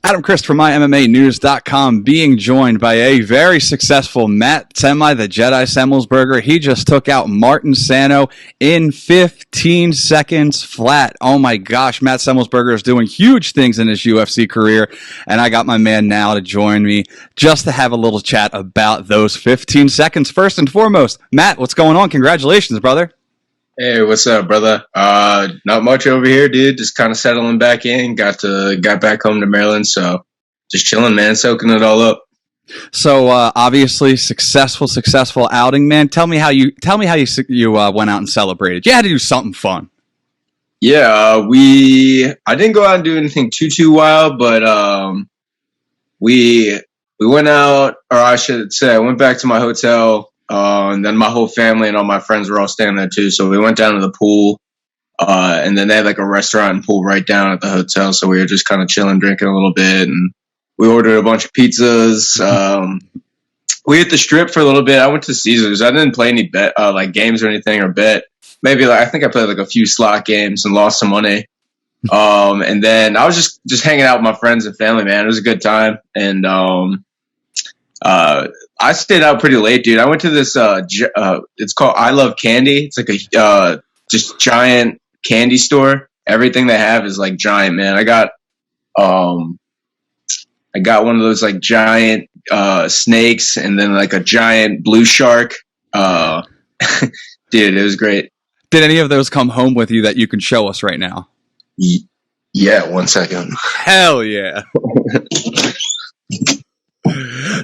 Adam Chris from MyMMANews.com being joined by a very successful Matt Semi, the Jedi Semelsberger. He just took out Martin Sano in 15 seconds flat. Oh my gosh, Matt Semelsberger is doing huge things in his UFC career, and I got my man now to join me just to have a little chat about those 15 seconds. First and foremost, Matt, what's going on? Congratulations, brother. Hey, what's up, brother? Not much over here, dude. Just kind of settling back in. Got back home to Maryland, so just chilling, man, soaking it all up. So obviously successful outing, man. Tell me how you went out and celebrated. You had to do something fun. Yeah, I didn't go out and do anything too wild, but we went out, or I should say, I went back to my hotel. And then my whole family and all my friends were all staying there too. So we went down to the pool, and then they had like a restaurant and pool right down at the hotel. So we were just kind of chilling, drinking a little bit, and we ordered a bunch of pizzas. We hit the strip for a little bit. I went to Caesars. I didn't play any bet, like games or anything or bet. Maybe I think I played like a few slot games and lost some money. And then I was just hanging out with my friends and family, man. It was a good time. And, I stayed out pretty late, dude. I went to this, it's called I Love Candy. It's like a, just giant candy store. Everything they have is like giant, man. I got one of those like giant, snakes and then like a giant blue shark. Dude, it was great. Did any of those come home with you that you can show us right now? Yeah, 1 second. Hell yeah.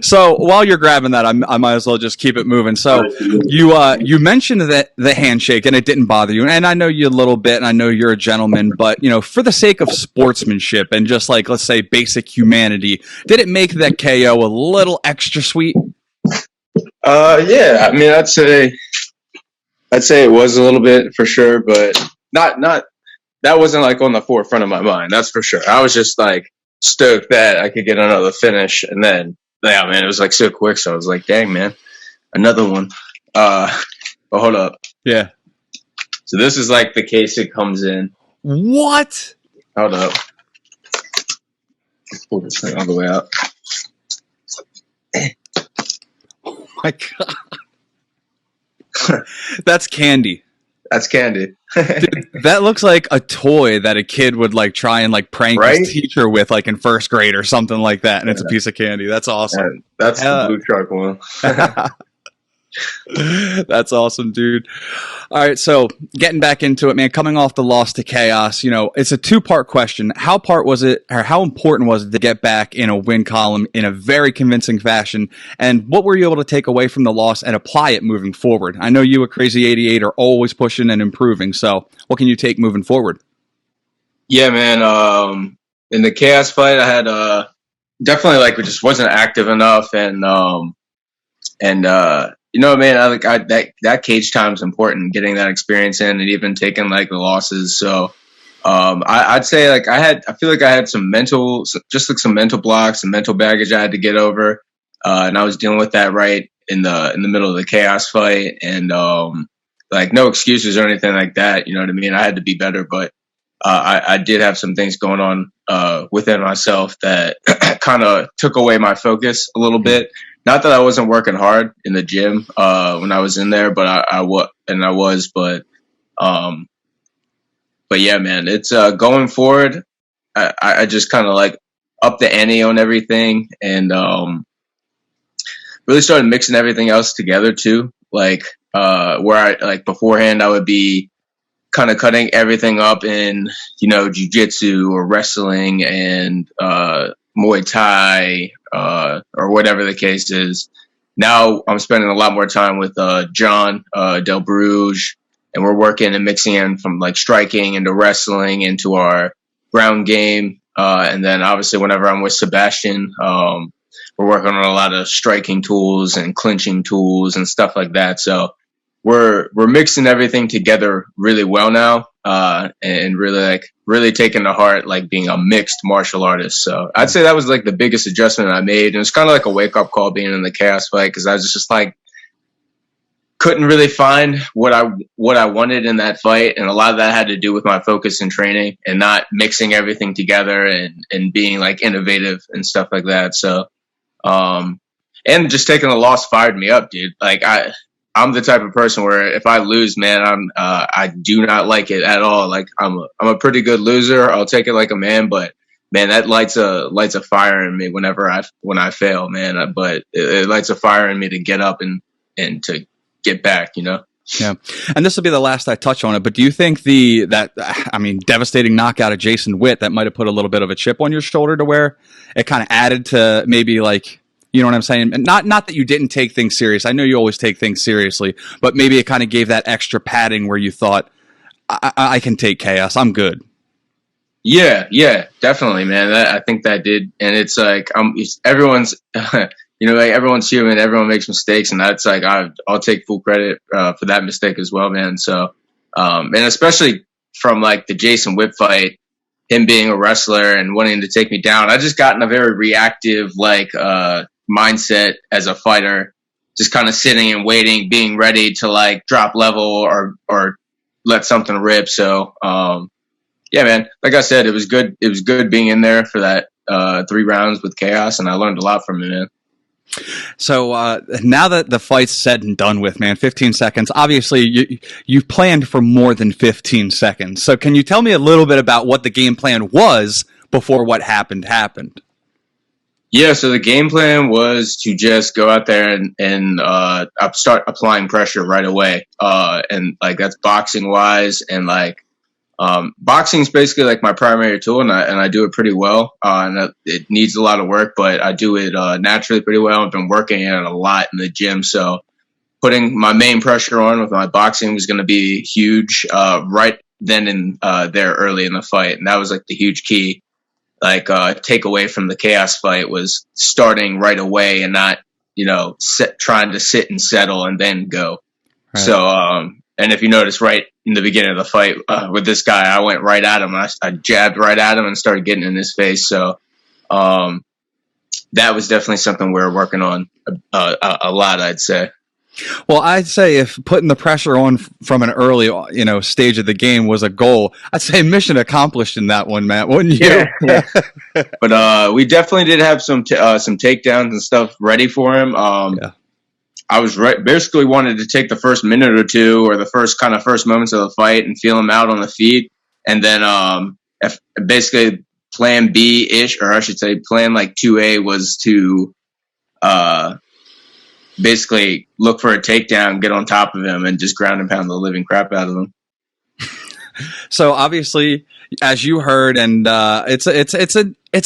So while you're grabbing that, I might as well just keep it moving. So you mentioned that the handshake and it didn't bother you, and I know you a little bit, and I know you're a gentleman, but for the sake of sportsmanship and just like, let's say, basic humanity, did it make that KO a little extra sweet? Yeah. I mean, I'd say it was a little bit for sure, but not that wasn't like on the forefront of my mind. That's for sure. I was just like stoked that I could get another finish, and then yeah, man, it was like so quick. So I was like, dang, man, another one. But hold up. Yeah. So this is like the case it comes in. What? Hold up. Pull this thing all the way out. Oh my god. That's candy. That's candy. Dude, that looks like a toy that a kid would like try and like prank his teacher with, like in first grade or something like that, and it's a piece of candy. That's awesome. Yeah, that's the blue shark one. That's awesome, dude. All right, so getting back into it, man, coming off the loss to Khaos, it's a two-part question. How important was it to get back in a win column in a very convincing fashion? And what were you able to take away from the loss and apply it moving forward? I know you, a Crazy 88, are always pushing and improving. So what can you take moving forward? Yeah, man. In the Khaos fight, I had definitely like, we just wasn't active enough, and man, that cage time is important, getting that experience in, and even taking like the losses. So, I'd say like I feel like I had some mental blocks and mental baggage I had to get over. And I was dealing with that right in the middle of the Khaos fight, and, like no excuses or anything like that. You know what I mean? I had to be better, but, I did have some things going on, within myself that kind of took away my focus a little bit. Not that I wasn't working hard in the gym when I was in there, but I was. But yeah, man, it's going forward. I just kind of like up the ante on everything, and really started mixing everything else together too. Like where I like beforehand, I would be kind of cutting everything up in jiu-jitsu or wrestling and Muay Thai, or whatever the case is. Now I'm spending a lot more time with John Del Bruges, and we're working and mixing in from like striking into wrestling into our ground game. And then obviously whenever I'm with Sebastian, we're working on a lot of striking tools and clinching tools and stuff like that. So we're mixing everything together really well now, and really taking to heart like being a mixed martial artist. So I'd say that was like the biggest adjustment I made, and it's kind of like a wake up call being in the Khaos fight, because I was just like, couldn't really find what I wanted in that fight, and a lot of that had to do with my focus in training and not mixing everything together and being like innovative and stuff like that. So, and just taking a loss fired me up, dude. Like I'm the type of person where if I lose, man, I do not like it at all. Like I'm a pretty good loser. I'll take it like a man, but man, that lights a fire in me when I fail, man. But it lights a fire in me to get up and to get back, you know? Yeah. And this will be the last I touch on it, but do you think devastating knockout of Jason Witt, that might have put a little bit of a chip on your shoulder to where it kind of added to maybe like, you know what I'm saying? And not that you didn't take things serious. I know you always take things seriously, but maybe it kind of gave that extra padding where you thought, I can take chaos. I'm good. Yeah, definitely, man. I think that did. And it's like, everyone's, like everyone's human, everyone makes mistakes, and that's like I'll take full credit for that mistake as well, man. So, and especially from like the Jason Witt fight, him being a wrestler and wanting to take me down, I just got in a very reactive mindset as a fighter, just kind of sitting and waiting, being ready to like drop level or let something rip. So, yeah, man. Like I said, it was good. It was good being in there for that 3 rounds with Khaos, and I learned a lot from it, man. So now that the fight's said and done with, man, 15 seconds, obviously you planned for more than 15 seconds. So can you tell me a little bit about what the game plan was before what happened? Yeah, so the game plan was to just go out there and start applying pressure right away. And like that's boxing wise, and like boxing is basically like my primary tool, and I do it pretty well. And it needs a lot of work, but I do it naturally pretty well. I've been working at it a lot in the gym, so putting my main pressure on with my boxing was going to be huge right then and there early in the fight, and that was like the huge key. Like takeaway from the Khaos fight was starting right away and not trying to sit and settle and then go. Right. So and if you notice, right in the beginning of the fight with this guy, I went right at him. I jabbed right at him and started getting in his face. So that was definitely something we were working on a lot, I'd say. Well, I'd say if putting the pressure on from an early, stage of the game was a goal, I'd say mission accomplished in that one, Matt, wouldn't you? Yeah. But we definitely did have some takedowns and stuff ready for him. Yeah. I was basically wanted to take the first minute or two or the first moments of the fight and feel him out on the feet. And then basically plan B-ish, or I should say plan like 2A was to basically look for a takedown, get on top of him, and just ground and pound the living crap out of him. So obviously, as you heard, and it's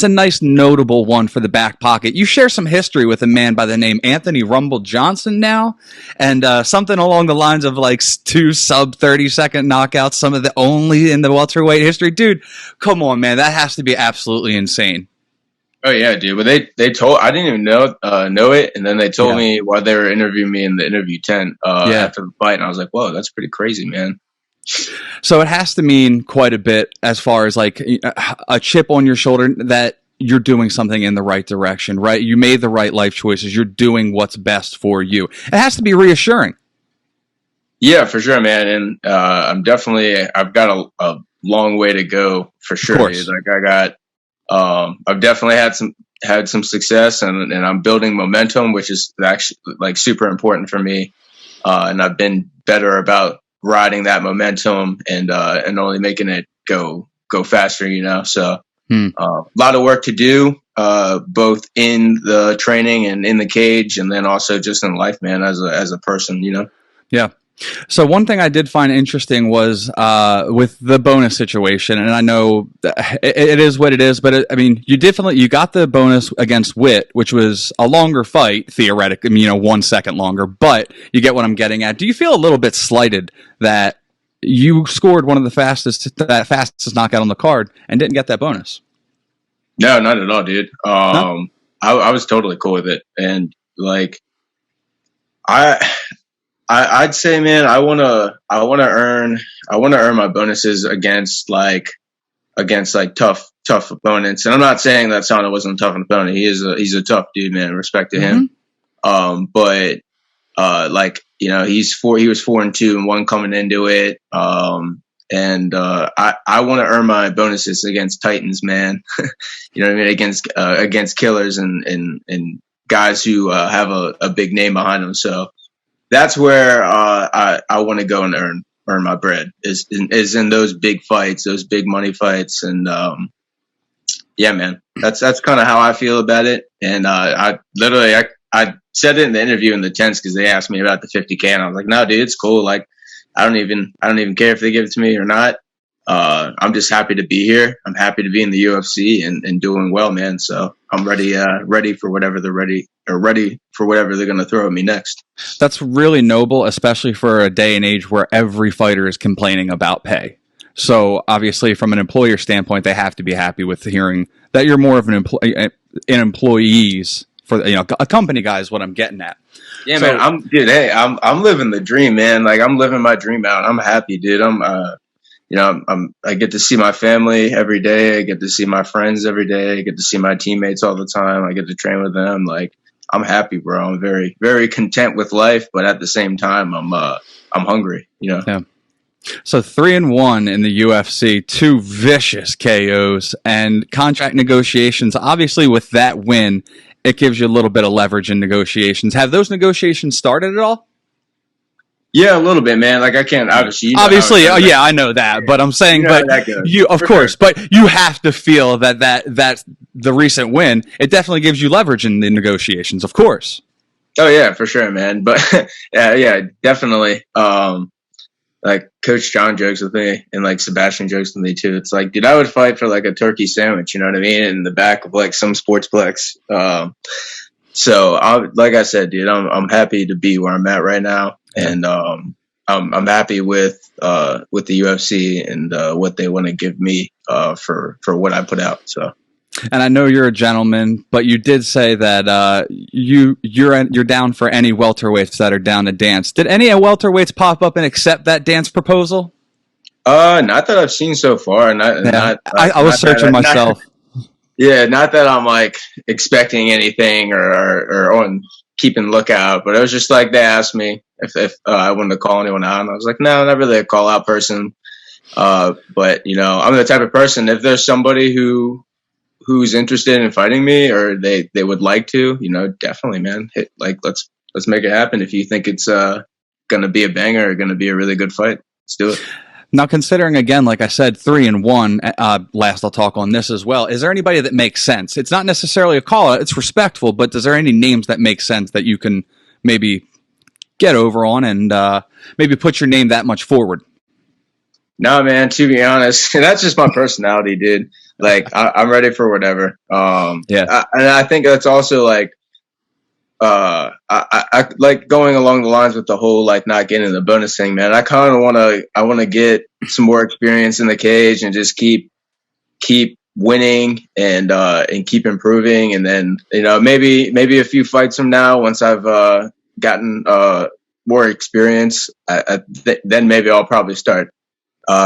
a nice notable one for the back pocket. You share some history with a man by the name Anthony Rumble Johnson now, and something along the lines of like 2 sub 30-second knockouts, some of the only in the welterweight history. Dude, come on, man, that has to be absolutely insane. Oh yeah, dude. But they told, I didn't even know it, and then they told me while they were interviewing me in the interview tent after the fight, and I was like, whoa, that's pretty crazy, man. So it has to mean quite a bit as far as like a chip on your shoulder that you're doing something in the right direction, right? You made the right life choices. You're doing what's best for you. It has to be reassuring. Yeah, for sure, man. And I've got a long way to go for sure. Like I've definitely had some success, and I'm building momentum, which is actually like super important for me. And I've been better about riding that momentum and only making it go faster, So a lot of work to do, both in the training and in the cage, and then also just in life, man, as a person, Yeah. So one thing I did find interesting was with the bonus situation, and I know it is what it is, but you got the bonus against Witt, which was a longer fight, theoretically, 1 second longer, but you get what I'm getting at. Do you feel a little bit slighted that you scored one of the fastest knockout on the card and didn't get that bonus? No, not at all, dude. No? I was totally cool with it, and like I'd say, man, I wanna earn my bonuses against tough opponents. And I'm not saying that Sano wasn't a tough opponent. He's a tough dude, man. Respect to him. But like, you know, he was 4-2 and 1 coming into it. I want to earn my bonuses against Titans, man. You know what I mean? Against killers and guys who have a big name behind them. So that's where I want to go and earn my bread is in those big fights, those big money fights. And yeah, man, that's kind of how I feel about it. And I said it in the interview in the tents because they asked me about the 50K, and I was like, no, dude, it's cool. Like, I don't even care if they give it to me or not. I'm just happy to be here. I'm happy to be in the UFC and doing well, man. So I'm ready for whatever they're ready for whatever they're going to throw at me next. That's really noble, especially for a day and age where every fighter is complaining about pay. So obviously, from an employer standpoint, they have to be happy with hearing that you're more of an employees for, you know, a company guy is what I'm getting at. Yeah, so, man. I'm living the dream, man. Like, I'm living my dream out. I'm happy, dude. I get to see my family every day. I get to see my friends every day. I get to see my teammates all the time. I get to train with them. Like, I'm happy, bro. I'm very, very content with life, but at the same time, I'm hungry, you know? Yeah. So 3-1 in the UFC, 2 vicious KOs and contract negotiations. Obviously, with that win, it gives you a little bit of leverage in negotiations. Have those negotiations started at all? Yeah, a little bit, man. Like, I can't obviously. Yeah, I know that, but I'm saying, of course, but you have to feel that the recent win, it definitely gives you leverage in the negotiations, of course. Oh yeah, for sure, man. But yeah, definitely. Like, Coach John jokes with me, and like Sebastian jokes with me too. It's like, dude, I would fight for like a turkey sandwich, you know what I mean, in the back of like some sportsplex. So like I said, dude, I'm happy to be where I'm at right now, and I'm happy with the UFC and what they want to give me for what I put out. So. And I know you're a gentleman, but you did say that you're down for any welterweights that are down to dance. Did any welterweights pop up and accept that dance proposal? Not that I've seen so far. I was searching myself. Not that I'm like expecting anything or on keeping lookout, but it was just like they asked me if I wanted to call anyone out, and I was like, no, not really a call out person. But you know, I'm the type of person, if there's somebody who's interested in fighting me or they would like to, you know, definitely, man. Let's make it happen. If you think it's going to be a banger or going to be a really good fight, let's do it. Now, considering, again, like I said, 3-1, last I'll talk on this as well. Is there anybody that makes sense? It's not necessarily a call out. It's respectful, but is there any names that make sense that you can maybe get over on and maybe put your name that much forward? No, man, to be honest, that's just my personality, dude. Like, I'm ready for whatever. And I think that's also like, I like going along the lines with the whole like not getting the bonus thing, man. I kind of want to get some more experience in the cage and just keep winning and keep improving. And then, you know, maybe a few fights from now, once I've gotten more experience, then maybe I'll probably start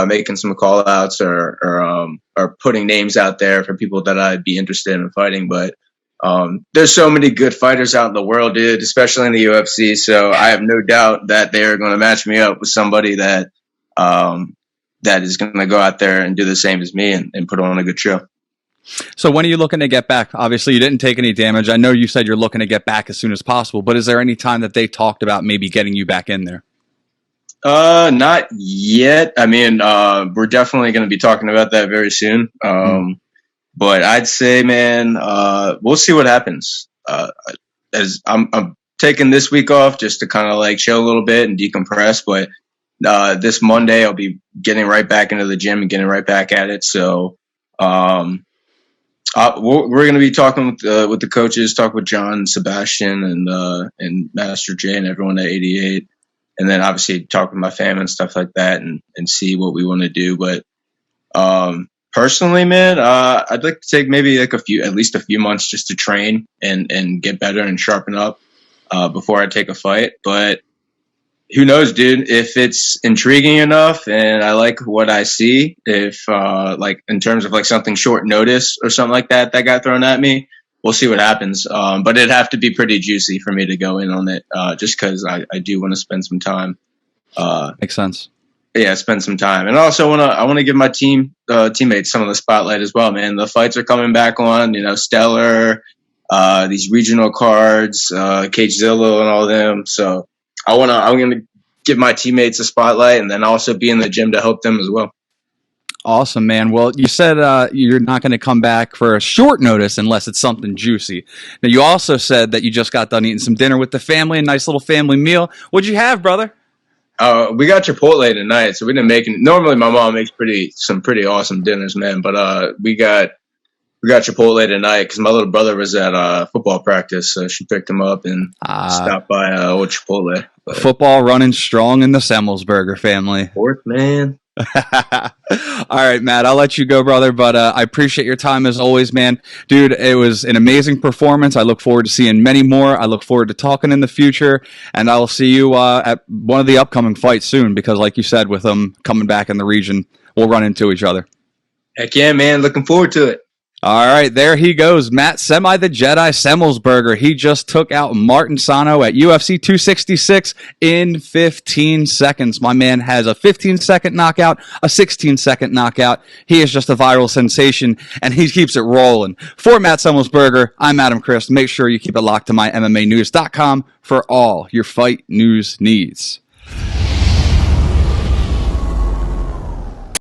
making some call outs or putting names out there for people that I'd be interested in fighting. But there's so many good fighters out in the world, dude, especially in the UFC. So I have no doubt that they're going to match me up with somebody that is going to go out there and do the same as me and put on a good show. So when are you looking to get back? Obviously, you didn't take any damage. I know you said you're looking to get back as soon as possible, but is there any time that they talked about maybe getting you back in there? Not yet. I mean, we're definitely going to be talking about that very soon. But I'd say, man, we'll see what happens. As I'm taking this week off just to kind of like chill a little bit and decompress. But this Monday, I'll be getting right back into the gym and getting right back at it. So we're going to be talking with the coaches, talk with John and Sebastian and Master J and everyone at 88. And then obviously talk with my family and stuff like that and see what we want to do. But personally, man, I'd like to take maybe like at least a few months just to train and get better and sharpen up before I take a fight. But who knows, dude, if it's intriguing enough and I like what I see, if like in terms of like something short notice or something like that got thrown at me, we'll see what happens. But it'd have to be pretty juicy for me to go in on it, just because I do want to spend some time. Makes sense. Yeah, spend some time, and also I want to give my teammates some of the spotlight as well, man. The fights are coming back on, Stellar, these regional cards, Cagezilla and all of them. So I'm gonna give my teammates a spotlight, and then also be in the gym to help them as well. Awesome, man. Well, you said you're not going to come back for a short notice unless it's something juicy. Now, you also said that you just got done eating some dinner with the family, a nice little family meal. What'd you have, brother? We got Chipotle tonight, so we didn't make it. Normally, my mom makes some pretty awesome dinners, man. But we got Chipotle tonight because my little brother was at football practice, so she picked him up and stopped by old Chipotle. But football running strong in the Semelsberger family. Fourth, man. All right, Matt, I'll let you go, brother, but I appreciate your time as always, man. Dude, it was an amazing performance. I look forward to seeing many more. I look forward to talking in the future, and I will see you at one of the upcoming fights soon because, like you said, with them coming back in the region, we'll run into each other. Heck yeah, man. Looking forward to it. All right, there he goes, Matt Semi the Jedi Semelsberger. He just took out Martin Sano at UFC 266 in 15 seconds. My man has a 15-second knockout, a 16-second knockout. He is just a viral sensation, and he keeps it rolling. For Matt Semelsberger, I'm Adam Christ. Make sure you keep it locked to MyMMANews.com for all your fight news needs.